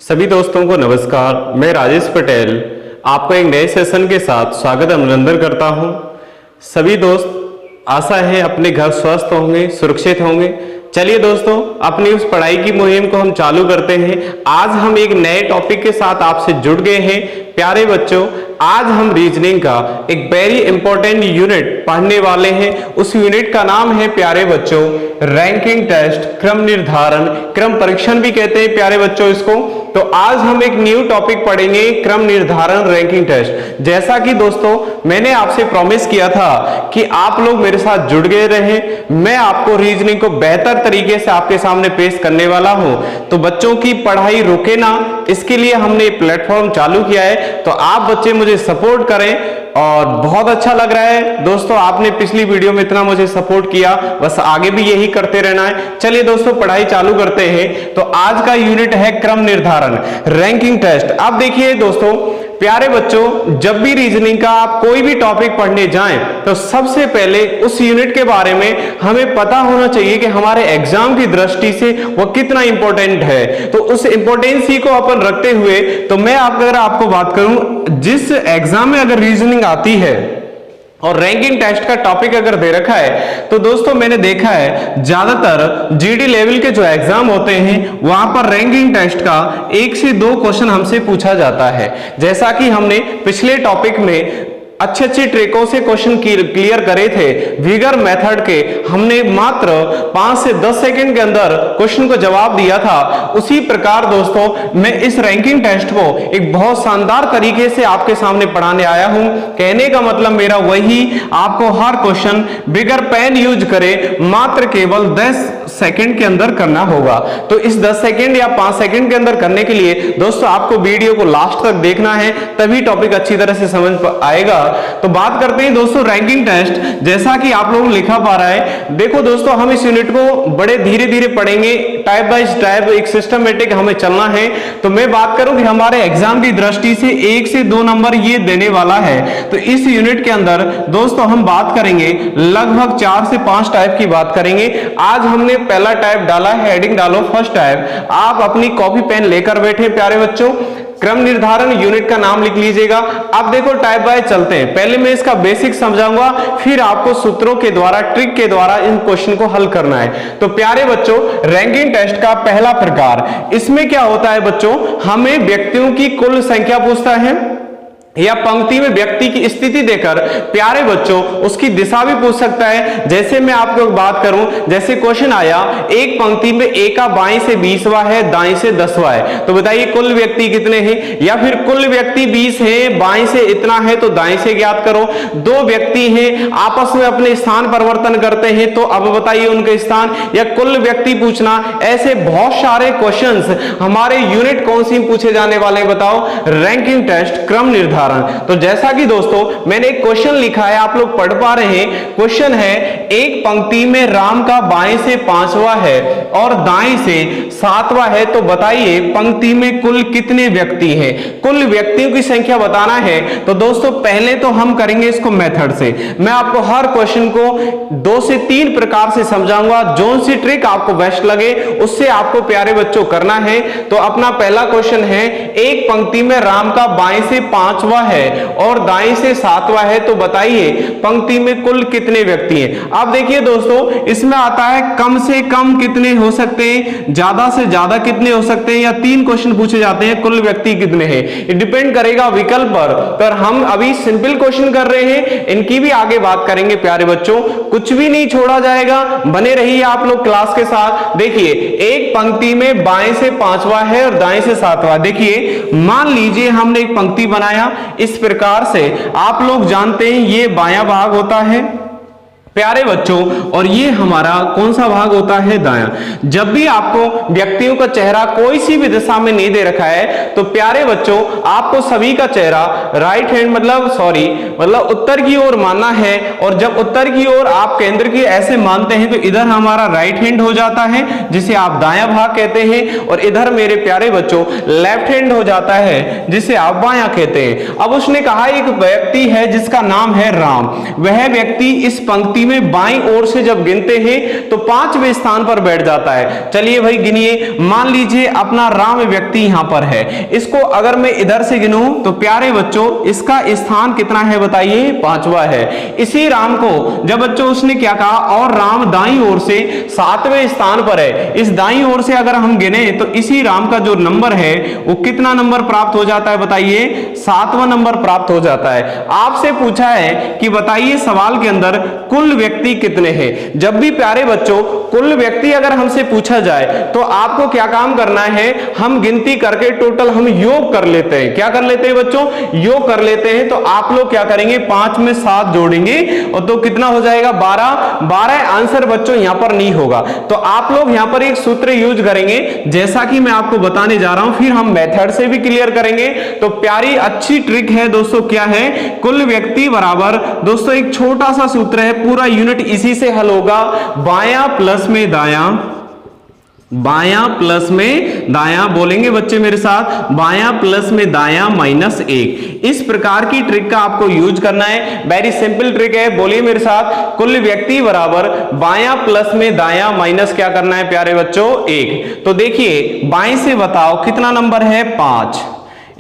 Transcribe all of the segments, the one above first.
सभी दोस्तों को नमस्कार। मैं राजेश पटेल आपको एक नए सेशन के साथ स्वागत अभिनंदन करता हूं। सभी दोस्त आशा है अपने घर स्वस्थ होंगे, सुरक्षित होंगे। चलिए दोस्तों, अपनी उस पढ़ाई की मुहिम को हम चालू करते हैं। आज हम एक नए टॉपिक के साथ आपसे जुड़ गए हैं। प्यारे बच्चों, आज हम रीजनिंग का एक वेरी इंपॉर्टेंट यूनिट पढ़ने वाले हैं। उस यूनिट का नाम है प्यारे बच्चों रैंकिंग टेस्ट, क्रम निर्धारण, क्रम परीक्षण भी कहते हैं प्यारे बच्चों इसको। तो आज हम एक न्यू टॉपिक पढ़ेंगे, क्रम निर्धारण रैंकिंग टेस्ट। जैसा कि दोस्तों मैंने आपसे प्रॉमिस किया था कि आप लोग मेरे साथ जुड़ गए रहे, मैं आपको रीजनिंग को बेहतर तरीके से आपके सामने पेश करने वाला हूं। तो बच्चों की पढ़ाई रुके ना, इसके लिए हमने प्लेटफॉर्म चालू किया है। तो आप बच्चे मुझे सपोर्ट करें और बहुत अच्छा लग रहा है दोस्तों, आपने पिछली वीडियो में इतना मुझे सपोर्ट किया, बस आगे भी यही करते रहना है। चलिए दोस्तों, पढ़ाई चालू करते हैं। तो आज का यूनिट है क्रम निर्धारण रैंकिंग टेस्ट। अब देखिए दोस्तों प्यारे बच्चों, जब भी रीजनिंग का आप कोई भी टॉपिक पढ़ने जाएं तो सबसे पहले उस यूनिट के बारे में हमें पता होना चाहिए कि हमारे एग्जाम की दृष्टि से वो कितना इंपॉर्टेंट है। तो उस इंपॉर्टेंसी को अपन रखते हुए तो मैं अगर आपको बात करूं, जिस एग्जाम में अगर रीजनिंग आती है और रैंकिंग टेस्ट का टॉपिक अगर दे रखा है तो दोस्तों मैंने देखा है ज्यादातर जीडी लेवल के जो एग्जाम होते हैं वहां पर रैंकिंग टेस्ट का 1 से 2 क्वेश्चन हमसे पूछा जाता है। जैसा कि हमने पिछले टॉपिक में अच्छे ट्रिकों से क्वेश्चन क्लियर करे थे, विगर मेथड के हमने मात्र 5 से 10 सेकंड के अंदर क्वेश्चन को जवाब दिया था। उसी प्रकार दोस्तों मैं इस रैंकिंग टेस्ट को एक बहुत शानदार तरीके से आपके सामने पढ़ाने आया हूं। कहने का मतलब मेरा वही, आपको हर क्वेश्चन बिगर पेन यूज करे मात्र केवल 10 सेकंड के अंदर करना होगा। तो इस 10 सेकंड या 5 सेकंड के अंदर करने के लिए दोस्तों आपको वीडियो को लास्ट तक देखना है, तभी टॉपिक अच्छी तरह से समझ आएगा। तो बात करते हैं दोस्तों रैंकिंग टेस्ट। जैसा कि आप लोग लिखा पा रहा है, देखो दोस्तों हम इस यूनिट को बड़े धीरे धीरे पढ़ेंगे, टाइप बाय टाइप, एक सिस्टमेटिक हमें चलना है। तो मैं बात करूं कि हमारे एग्जाम की दृष्टि से 1 से 2 नंबर ये देने वाला है। तो इस यूनिट के अंदर दोस्तों हम बात करेंगे लगभग 4 से 5 टाइप की बात करेंगे। आज हमने पहला टाइप डाला है, हेडिंग डालो फर्स्ट टाइप। आप अपनी कॉपी पेन लेकर बैठे प्यारे बच्चों, क्रम निर्धारण यूनिट का नाम लिख लीजिएगा। अब देखो टाइप बाय चलते हैं। पहले मैं इसका बेसिक समझाऊंगा, फिर आपको सूत्रों के द्वारा, ट्रिक के द्वारा इन क्वेश्चन को हल करना है। तो प्यारे बच्चों रैंकिंग टेस्ट का पहला प्रकार, इसमें क्या होता है बच्चों, हमें व्यक्तियों की कुल संख्या पूछता है या पंक्ति में व्यक्ति की स्थिति देकर प्यारे बच्चों उसकी दिशा भी पूछ सकता है। जैसे मैं आपको बात करूं, जैसे क्वेश्चन आया एक पंक्ति में ए का बाएं से 20वां है, दाएं से 10वां है, तो बताइए कुल व्यक्ति कितने हैं। या फिर कुल व्यक्ति 20 है, बाएं से इतना है तो दाएं से ज्ञात करो। 2 व्यक्ति हैं, आपस में अपने स्थान परिवर्तन करते हैं, तो अब बताइए उनके स्थान, या कुल व्यक्ति पूछना। ऐसे बहुत सारे क्वेश्चंस हमारे यूनिट कौन सी पूछे जाने वाले हैं बताओ, रैंकिंग टेस्ट क्रम निर्धारण। तो जैसा कि दोस्तों मैंने एक क्वेश्चन लिखा है, आप लोग पढ़ पा रहे हैं। क्वेश्चन है एक पंक्ति में राम का बाएं से 5वां है और दाएं से 7वां है, तो बताइए पंक्ति में कुल कितने व्यक्ति हैं। कुल व्यक्तियों की संख्या बताना है। तो दोस्तों पहले तो हम करेंगे इसको मेथड से। मैं आपको हर क्वेश्चन को 2 से 3 प्रकार से समझाऊंगा, जोन सी ट्रिक आपको बेस्ट लगे उससे आपको प्यारे बच्चों करना है। तो अपना पहला क्वेश्चन है एक पंक्ति में राम का बाएं से 5वां है और दाएं से 7वां है, तो बताइए पंक्ति में कुल कितने व्यक्ति हैं। अब देखिए दोस्तों इसमें आता है कम से कम कितने हो सकते हैं, ज्यादा से ज्यादा कितने हो सकते हैं, या 3 क्वेश्चन पूछे जाते हैं कुल व्यक्ति कितने हैं। ये डिपेंड करेगा विकल्प पर हम अभी सिंपल क्वेश्चन कर रहे हैं, इनकी भी आगे बात करेंगे प्यारे बच्चों। कुछ भी नहीं छोड़ा जाएगा, बने रहिए आप लोग क्लास के साथ। देखिए एक पंक्ति में बाएं से 5वां है और दाएं से 7वां। देखिए मान लीजिए हमने एक पंक्ति बनाया इस प्रकार से, आप लोग जानते हैं ये बायां भाग होता है प्यारे बच्चों, और ये हमारा कौन सा भाग होता है, दायां। जब भी आपको व्यक्तियों का चेहरा कोई सी भी दिशा में नहीं दे रखा है तो प्यारे बच्चों आपको सभी का चेहरा राइट हैंड मतलब उत्तर की ओर मानना है। और जब उत्तर की ओर आप केंद्र की ऐसे मानते हैं तो इधर हमारा राइट हैंड हो जाता है, जिसे आप दायां भाग कहते हैं, और इधर मेरे प्यारे बच्चों लेफ्ट हैंड हो जाता है, जिसे आप बायां कहते हैं। अब उसने कहा एक व्यक्ति है जिसका नाम है राम, वह व्यक्ति इस पंक्ति में बाईं ओर से जब गिनते हैं तो 5वें स्थान पर बैठ जाता है। चलिए भाई गिनिए, मान लीजिए अपना राम व्यक्ति यहां पर है, इसको अगर मैं इधर से गिनूं तो प्यारे बच्चों इसका स्थान कितना है बताइए, 5वां है। इसी राम को जब बच्चों उसने क्या कहा, और राम दाईं ओर से 7वें स्थान पर है, इस दाईं ओर से अगर हम गिने तो इसी राम का जो नंबर है वो कितना नंबर प्राप्त हो जाता है बताइए, 7वां नंबर प्राप्त हो जाता है। आपसे पूछा है कि बताइए सवाल के अंदर कुल व्यक्ति कितने हैं। जब भी प्यारे बच्चों कुल व्यक्ति अगर हमसे पूछा जाए तो आपको क्या काम करना है, हम गिनती करके टोटल हम योग कर लेते हैं। क्या कर लेते हैं बच्चों, योग कर लेते हैं। तो आप लोग क्या करेंगे, 5 में 7 जोड़ेंगे और तो कितना हो जाएगा, 12 आंसर बच्चों यहां पर नहीं होगा। तो आप लोग यहां पर एक सूत्र यूज करेंगे जैसा कि मैं आपको बताने जा रहा हूं, फिर हम मेथड से भी क्लियर करेंगे। तो प्यारी अच्छी ट्रिक है दोस्तों, क्या है, कुल व्यक्ति बराबर दोस्तों एक छोटा सा सूत्र है, पूरा यूनिट इसी से हल होगा, बायां प्लस में दायां, बायां प्लस में दायां, बोलेंगे बच्चे मेरे साथ, बायां प्लस में दायां माइनस 1। इस प्रकार की ट्रिक का आपको यूज करना है, वेरी सिंपल ट्रिक है, बोलिए मेरे साथ, कुल व्यक्ति बराबर बायां प्लस में दायां माइनस क्या करना है प्यारे बच्चों, 1। तो देखिए बाएं से बताओ कितना नंबर है, 5।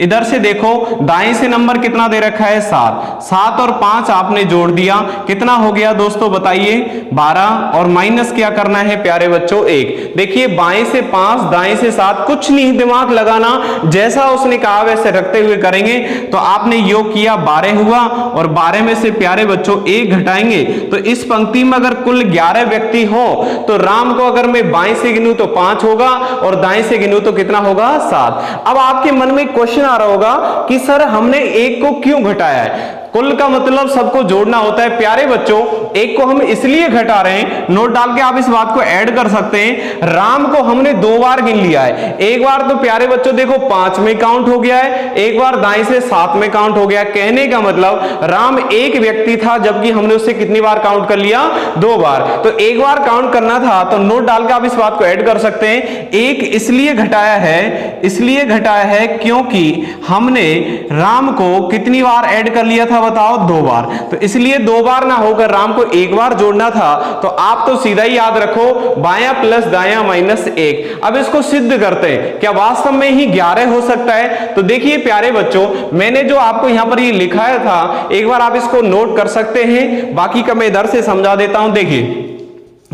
इधर से देखो दाएं से नंबर कितना दे रखा है, 7। 7 और 5 आपने जोड़ दिया, कितना हो गया दोस्तों बताइए, 12, और माइनस क्या करना है प्यारे बच्चों, 1। देखिए बाएं से 5 दाएं से 7, कुछ नहीं दिमाग लगाना, जैसा उसने कहा वैसे रखते हुए करेंगे। तो आपने योग किया, 12 हुआ, और 12 में से प्यारे बच्चों 1 घटाएंगे तो इस पंक्ति में अगर कुल 11 व्यक्ति हो तो राम को अगर मैं बाएं से गिनूं तो 5 होगा और दाएं से गिनूं तो कितना होगा, 7। अब आपके मन में क्वेश्चन आ रहा होगा कि सर हमने 1 को क्यों घटाया है, कुल का मतलब सबको जोड़ना होता है। प्यारे बच्चों 1 को हम इसलिए घटा रहे हैं, नोट डाल के आप इस बात को ऐड कर सकते हैं, राम को हमने 2 बार गिन लिया है। एक बार तो प्यारे बच्चों देखो 5 में काउंट हो गया है, एक बार दाएं से 7 में काउंट हो गया। कहने का मतलब राम एक व्यक्ति था जबकि हमने उससे कितनी बार काउंट कर लिया, 2 बार। तो एक बार काउंट करना था तो नोट डाल के आप इस बात को ऐड कर सकते हैं। 1 इसलिए घटाया है क्योंकि हमने राम को कितनी बार ऐड कर लिया था बताओ, 2 बार। तो इसलिए 2 बार ना होकर राम को 1 बार जोड़ना था। तो आप तो सीधा ही याद रखो, बायां प्लस दायां माइनस 1। अब इसको सिद्ध करते हैं, क्या वास्तव में ही 11 हो सकता है। तो देखिए प्यारे बच्चों मैंने जो आपको यहां पर ये लिखाया था, एक बार आप इसको नोट कर सकते हैं, बाकी का मैं इधर से समझा देता हूं। देखिए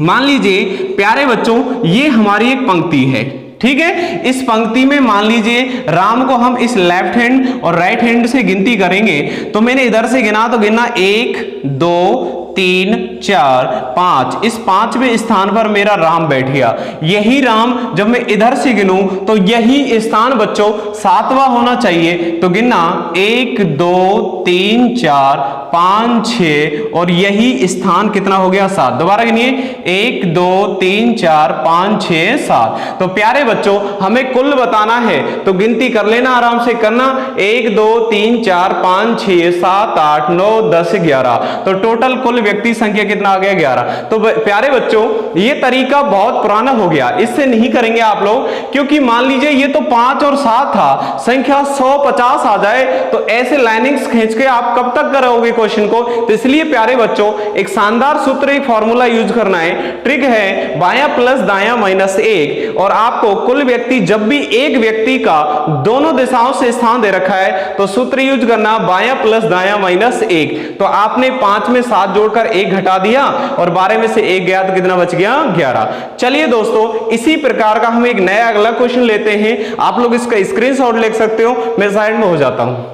मान लीजिए प्यारे बच्चों ये हमारी एक पंक्ति है, ठीक है। इस पंक्ति में मान लीजिए राम को हम इस लेफ्ट हैंड और राइट हैंड से गिनती करेंगे। तो मैंने इधर से गिना तो गिना 1 2 3 4 5, इस 5वें स्थान पर मेरा राम बैठ गया। यही राम जब मैं इधर से गिनूं तो यही स्थान बच्चों 7वां होना चाहिए। तो गिनना 1 2 3 4 5 6 और यही स्थान कितना हो गया, 7। दोबारा गिनिए 1 2 3 4 5 6 7। तो प्यारे बच्चों हमें कुल बताना है तो गिनती कर लेना, आराम से करना, 1 2 3 4 5 6 7 8 9 10 11। तो टोटल कुल व्यक्ति संख्या कितना आ गया, 11। तो प्यारे बच्चों ये तरीका बहुत पुराना हो गया, इससे नहीं करेंगे आप लोग, क्योंकि मान लीजिए ये तो 5 और 7 था, संख्या 150 आ जाए तो ऐसे लाइनिंग्स खींच के आप कब तक करोगे क्वेश्चन को। तो इसलिए प्यारे बच्चों एक शानदार सूत्र, एक फॉर्मूला यूज करना है, ट्रिक है बायां प्लस दायां माइनस 1। और आपको कुल व्यक्ति जब भी एक व्यक्ति का दोनों दिशाओं से स्थान दे रखा है तो सूत्र यूज करना बायां प्लस दायां माइनस 1। तो आपने 5 में 7 जोड़कर 1 घटा दिया और 12 में से 1 गया तो कितना बच गया, 11। चलिए दोस्तों इसी प्रकार का हम एक नया अगला क्वेश्चन लेते हैं। आप लोग इसका स्क्रीनशॉट ले सकते हो, मैं साइड में हो जाता हूं।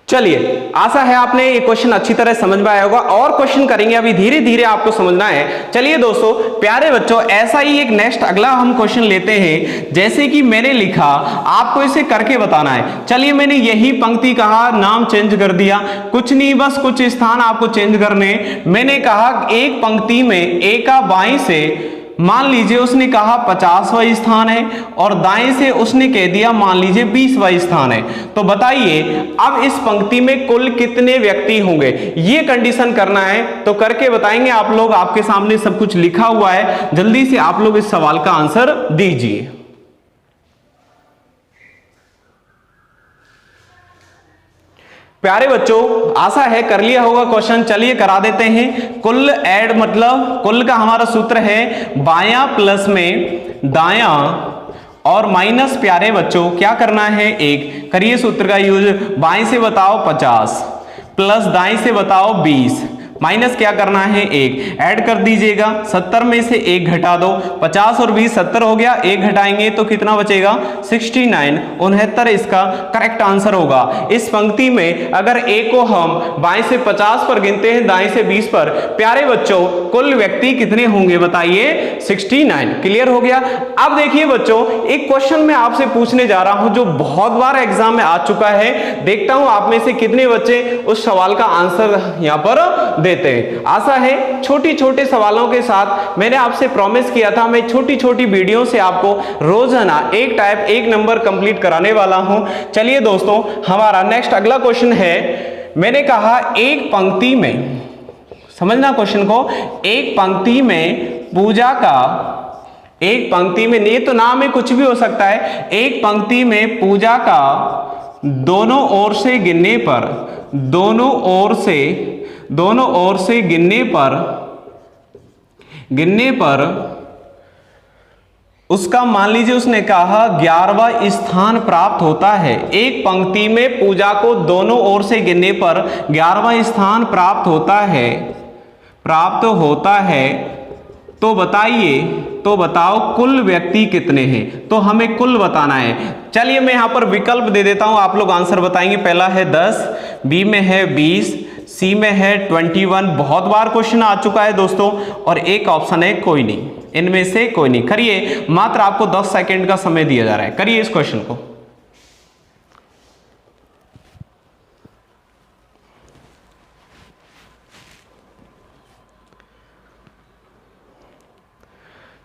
चलिए आशा है आपने ये क्वेश्चन अच्छी तरह समझ में आया होगा, और क्वेश्चन करेंगे अभी धीरे धीरे आपको समझना है। चलिए दोस्तों प्यारे बच्चों ऐसा ही एक नेक्स्ट अगला हम क्वेश्चन लेते हैं। जैसे कि मैंने लिखा आपको इसे करके बताना है। चलिए मैंने यही पंक्ति कहा, नाम चेंज कर दिया, कुछ नहीं बस कुछ स्थान आपको चेंज करने। मैंने कहा एक पंक्ति में ए का बाएं से मान लीजिए उसने कहा 50वां स्थान है और दाएं से उसने कह दिया मान लीजिए 20वां स्थान है। तो बताइए अब इस पंक्ति में कुल कितने व्यक्ति होंगे, ये कंडीशन करना है। तो करके बताएंगे आप लोग, आपके सामने सब कुछ लिखा हुआ है, जल्दी से आप लोग इस सवाल का आंसर दीजिए। प्यारे बच्चों, आशा है कर लिया होगा क्वेश्चन। चलिए करा देते हैं। कुल ऐड मतलब कुल का हमारा सूत्र है बायां प्लस में दायां और माइनस। प्यारे बच्चों क्या करना है, एक करिए सूत्र का यूज। बाएं से बताओ 50 प्लस दाएं से बताओ 20 माइनस क्या करना है, एक ऐड कर दीजिएगा। 70 में से एक घटा दो, 50 और 20 70 हो गया, एक घटाएंगे तो कितना बचेगा 69, 69 इसका करेक्ट आंसर होगा। इस पंक्ति में अगर ए को हम बाएं से 50 पर गिनते हैं, दाएं से 20 पर, प्यारे बच्चों कुल व्यक्ति कितने होंगे बताइए, 69। क्लियर हो गया। अब देखिए बच्चों, एक क्वेश्चन मैं आपसे पूछने जा रहा हूं जो बहुत बार एग्जाम में आ चुका है। देखता हूं आप में से कितने बच्चे उस सवाल का आंसर यहां पर देते हैं। आशा है छोटी छोटे सवालों के साथ, मैंने आपसे प्रॉमिस किया था मैं छोटी छोटी वीडियो से आपको रोजाना एक टाइप एक नंबर कंप्लीट कराने वाला हूं। चलिए दोस्तों, हमारा नेक्स्ट अगला क्वेश्चन है। मैंने कहा एक पंक्ति में, समझना क्वेश्चन को, एक पंक्ति में पूजा का, एक पंक्ति में, ये तो नाम में कुछ भी हो सकता है, एक पंक्ति में पूजा का दोनों ओर से गिनने पर, दोनों ओर से गिनने पर उसका मान लीजिए उसने कहा 11वां स्थान प्राप्त होता है। एक पंक्ति में पूजा को दोनों ओर से गिनने पर 11वां स्थान प्राप्त होता है, तो बताइए, तो बताओ कुल व्यक्ति कितने हैं। तो हमें कुल बताना है। चलिए मैं यहां पर विकल्प दे देता हूं, आप लोग आंसर बताएंगे। पहला है 10, बी में है 20, सी में है 21। बहुत बार क्वेश्चन आ चुका है दोस्तों। और एक ऑप्शन है कोई नहीं, इनमें से कोई नहीं। करिए, मात्र आपको 10 सेकंड का समय दिया जा रहा है, करिए इस क्वेश्चन को।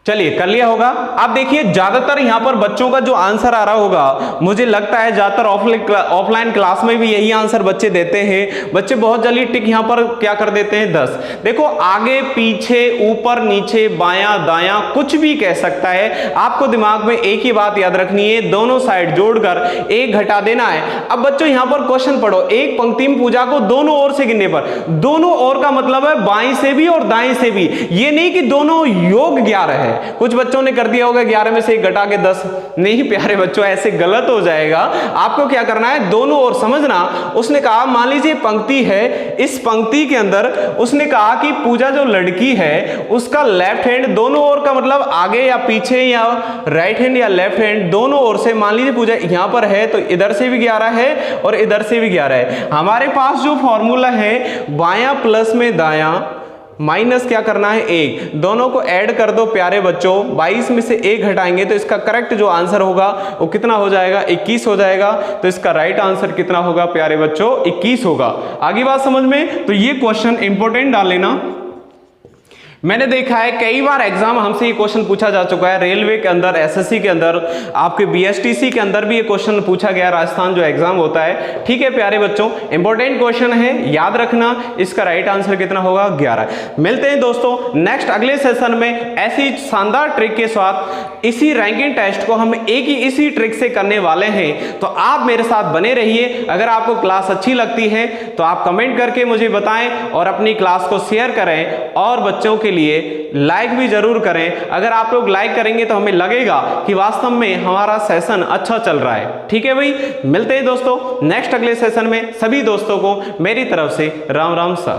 चलिए कर लिया होगा। अब देखिए ज्यादातर यहां पर बच्चों का जो आंसर आ रहा होगा, मुझे लगता है ज्यादातर ऑफलाइन क्लास में भी यही आंसर बच्चे देते हैं। बच्चे बहुत जल्दी टिक यहां पर क्या कर देते हैं 10। देखो आगे पीछे ऊपर नीचे बायां दायां कुछ भी कह सकता है। आपको दिमाग में एक ही बात याद रखनी है, दोनों साइड जोड़कर एक घटा देना है। अब बच्चों यहां पर क्वेश्चन पढ़ो, एक पंक्ति में पूजा को दोनों ओर से गिनने पर, दोनों ओर का मतलब है बाएं से भी और दाएं से भी, ये नहीं कि दोनों योग 11 है। कुछ बच्चों ने कर दिया होगा 11 में से एक घटा के 10। नहीं प्यारे बच्चों, ऐसे गलत हो जाएगा। आपको क्या करना है, दोनों ओर समझना। उसने कहा मान लीजिए पंक्ति है, इस पंक्ति के अंदर उसने कहा कि पूजा जो लड़की है उसका लेफ्ट हैंड, दोनों ओर का मतलब आगे या पीछे या राइट हैंड या लेफ्ट हैंड, दोनों ओर से, मान लीजिए पूजा यहां पर है तो इधर से भी 11 है और इधर से भी 11 है। हमारे पास जो फॉर्मूला है बायां प्लस में दायां माइनस क्या करना है 1, दोनों को ऐड कर दो प्यारे बच्चों। 22 में से 1 घटाएंगे तो इसका करेक्ट जो आंसर होगा वो कितना हो जाएगा, 21 हो जाएगा। तो इसका राइट आंसर कितना होगा प्यारे बच्चों, 21 होगा। आगे बात समझ में। तो ये क्वेश्चन इंपॉर्टेंट डाल लेना। मैंने देखा है कई बार एग्जाम हमसे ये क्वेश्चन पूछा जा चुका है। रेलवे के अंदर, एसएससी के अंदर, आपके बीएसटीसी के अंदर भी ये क्वेश्चन पूछा गया, राजस्थान जो एग्जाम होता है। ठीक है प्यारे बच्चों, इंपॉर्टेंट क्वेश्चन है, याद रखना। इसका राइट आंसर कितना होगा, 11। मिलते हैं दोस्तों नेक्स्ट अगले सेशन में ऐसी शानदार ट्रिक के साथ। इसी रैंकिंग टेस्ट को हम एक ही इसी ट्रिक से करने वाले हैं, तो आप मेरे साथ बने रहिए। अगर आपको क्लास अच्छी लगती है तो आप कमेंट करके मुझे बताएं और अपनी क्लास को शेयर करें और बच्चों के लिए लाइक भी जरूर करें। अगर आप लोग लाइक करेंगे तो हमें लगेगा कि वास्तव में हमारा सेशन अच्छा चल रहा है। ठीक है भाई, मिलते हैं दोस्तों नेक्स्ट अगले सेशन में। सभी दोस्तों को मेरी तरफ से राम राम सा।